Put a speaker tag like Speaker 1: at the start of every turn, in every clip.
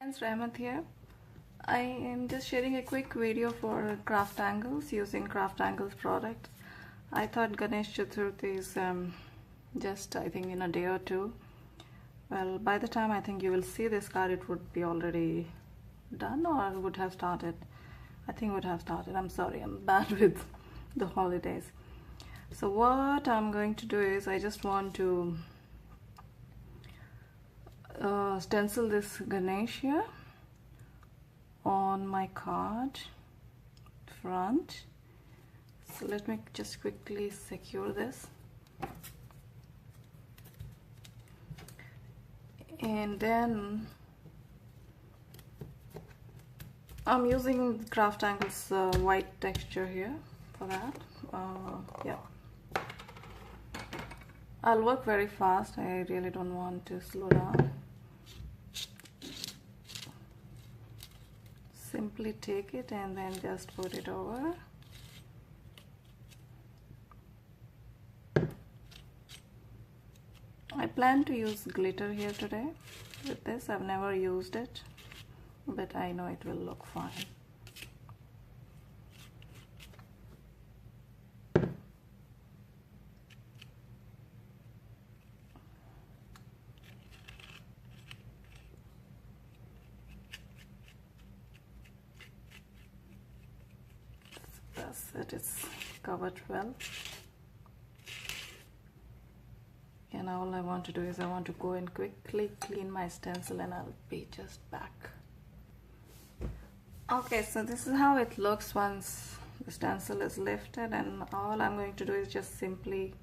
Speaker 1: Friends, Rahmat here. I am just sharing a quick video for CrafTangles using CrafTangles product. I thought Ganesh Chaturthi is just I think in a day or two. Well, by the time I think you will see this card, it would be already done or would have started. I think would have started. I'm sorry, I'm bad with the holidays. So what I'm going to do is I just want to stencil this Ganesha on my card front. So let me just quickly secure this, and then I'm using CrafTangles white texture here for that. Yeah, I'll work very fast. I really don't want to slow down. Simply take it and then just put it over. I plan to use glitter here today with this. I've never used it, but I know it will look fine. It's covered well, and all I want to do is I want to go and quickly clean my stencil, and I'll be just back. Okay, so this is how it looks once the stencil is lifted, and all I'm going to do is just simply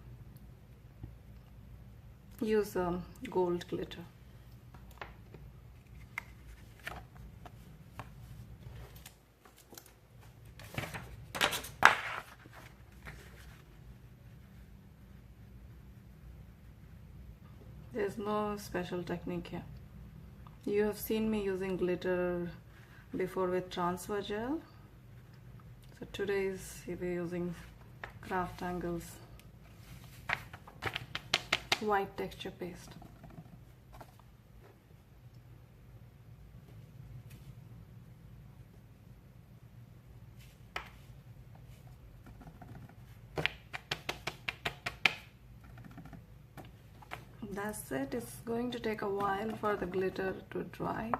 Speaker 1: use gold glitter. There's no special technique here. You have seen me using glitter before with transfer gel. So today we're using CrafTangles white texture paste. That's it. It's going to take a while for the glitter to dry.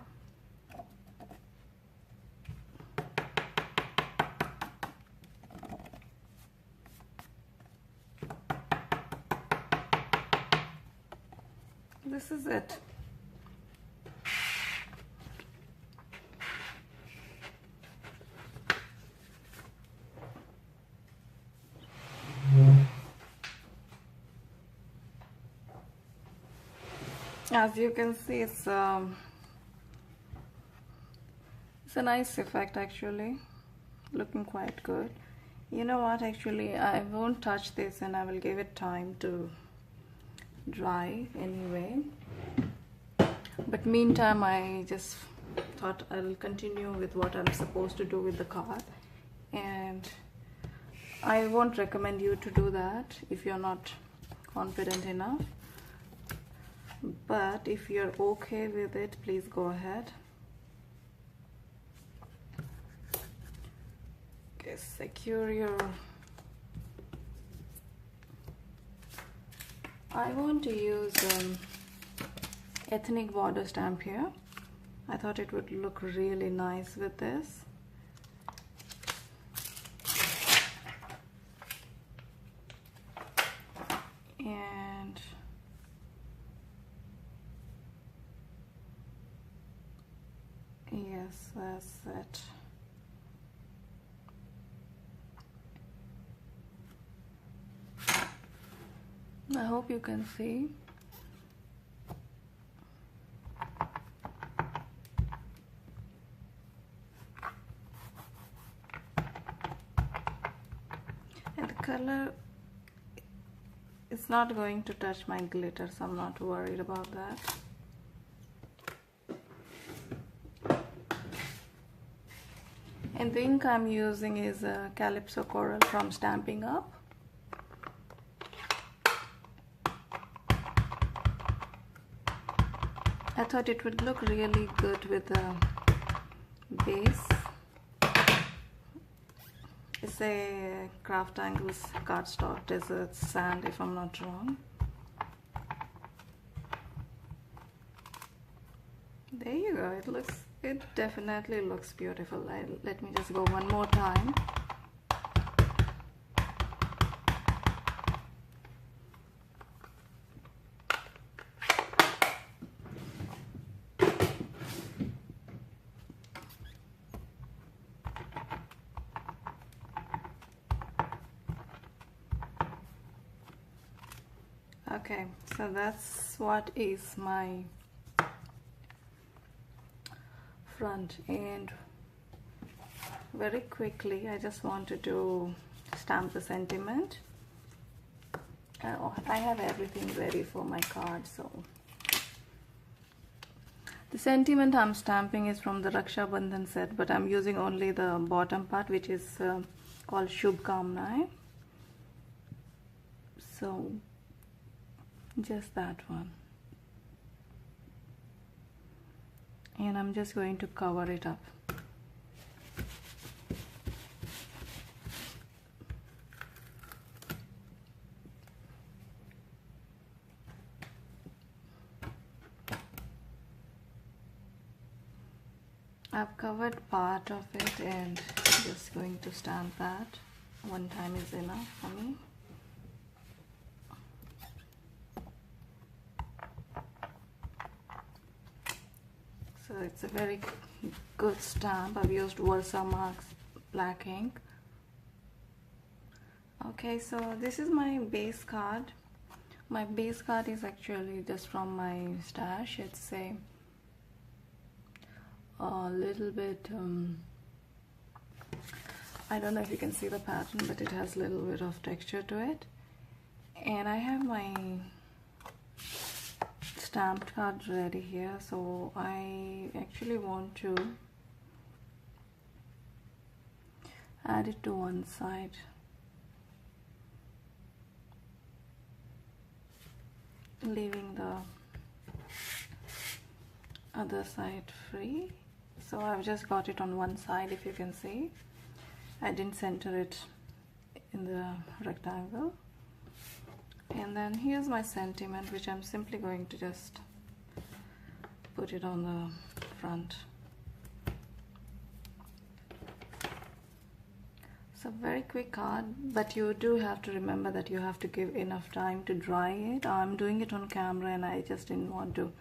Speaker 1: This is it. As you can see, it's a nice effect actually, looking quite good. You know what, actually I won't touch this and I will give it time to dry anyway, but meantime I just thought I'll continue with what I'm supposed to do with the card, and I won't recommend you to do that if you're not confident enough. But if you're okay with it, please go ahead. Okay, secure your... I want to use ethnic border stamp here. I thought it would look really nice with this. And yes, that's it. I hope you can see. And the color is not going to touch my glitter, so I'm not worried about that. And the ink I'm using is Calypso Coral from Stamping Up. I thought it would look really good with the base. It's a CrafTangles cardstock desert sand, if I'm not wrong. There you go. It definitely looks beautiful. Let me just go one more time. Okay, so that's what is my front, and very quickly I just wanted to stamp the sentiment. I have everything ready for my card. So the sentiment I'm stamping is from the Raksha Bandhan set, but I'm using only the bottom part, which is called Shubhkamnaएं. So just that one, and I'm just going to cover it up. I've covered part of it and just going to stamp that. One time is enough for me. So it's a very good stamp. I've used Versamark's black ink. Okay, so this is my base card. My base card is actually just from my stash. It's a little bit, I don't know if you can see the pattern, but it has a little bit of texture to it. And I have my stamped card ready here, so I actually want to add it to one side. Leaving the other side free. So I've just got it on one side, if you can see. I didn't center it in the rectangle. And then here's my sentiment, which I'm simply going to just put it on the front. So very quick card, but you do have to remember that you have to give enough time to dry it. I'm doing it on camera and I just didn't want to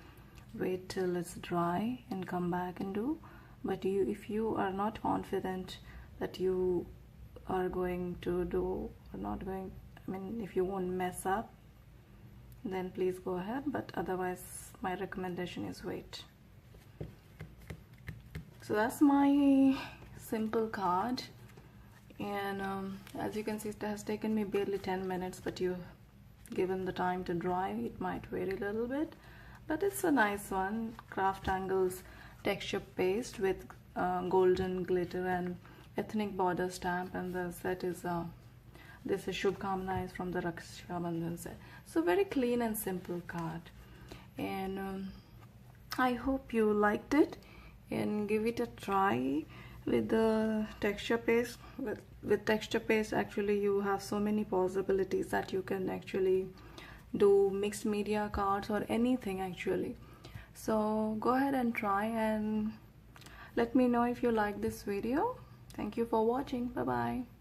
Speaker 1: wait till it's dry and come back and do. But if you are not confident that you are going to do or not going, I mean, if you won't mess up, then please go ahead, but otherwise my recommendation is wait. So that's my simple card, and as you can see, it has taken me barely 10 minutes, but given the time to dry, it might vary a little bit, but it's a nice one. CrafTangles Texture Paste with golden glitter and ethnic border stamp, and the set is this is Shubhkamnaएं from the Raksha Bandhan set. So very clean and simple card, and I hope you liked it, and give it a try with the texture paste. With texture paste, actually you have so many possibilities that you can actually do mixed media cards or anything actually. So go ahead and try and let me know if you like this video. Thank you for watching. Bye bye.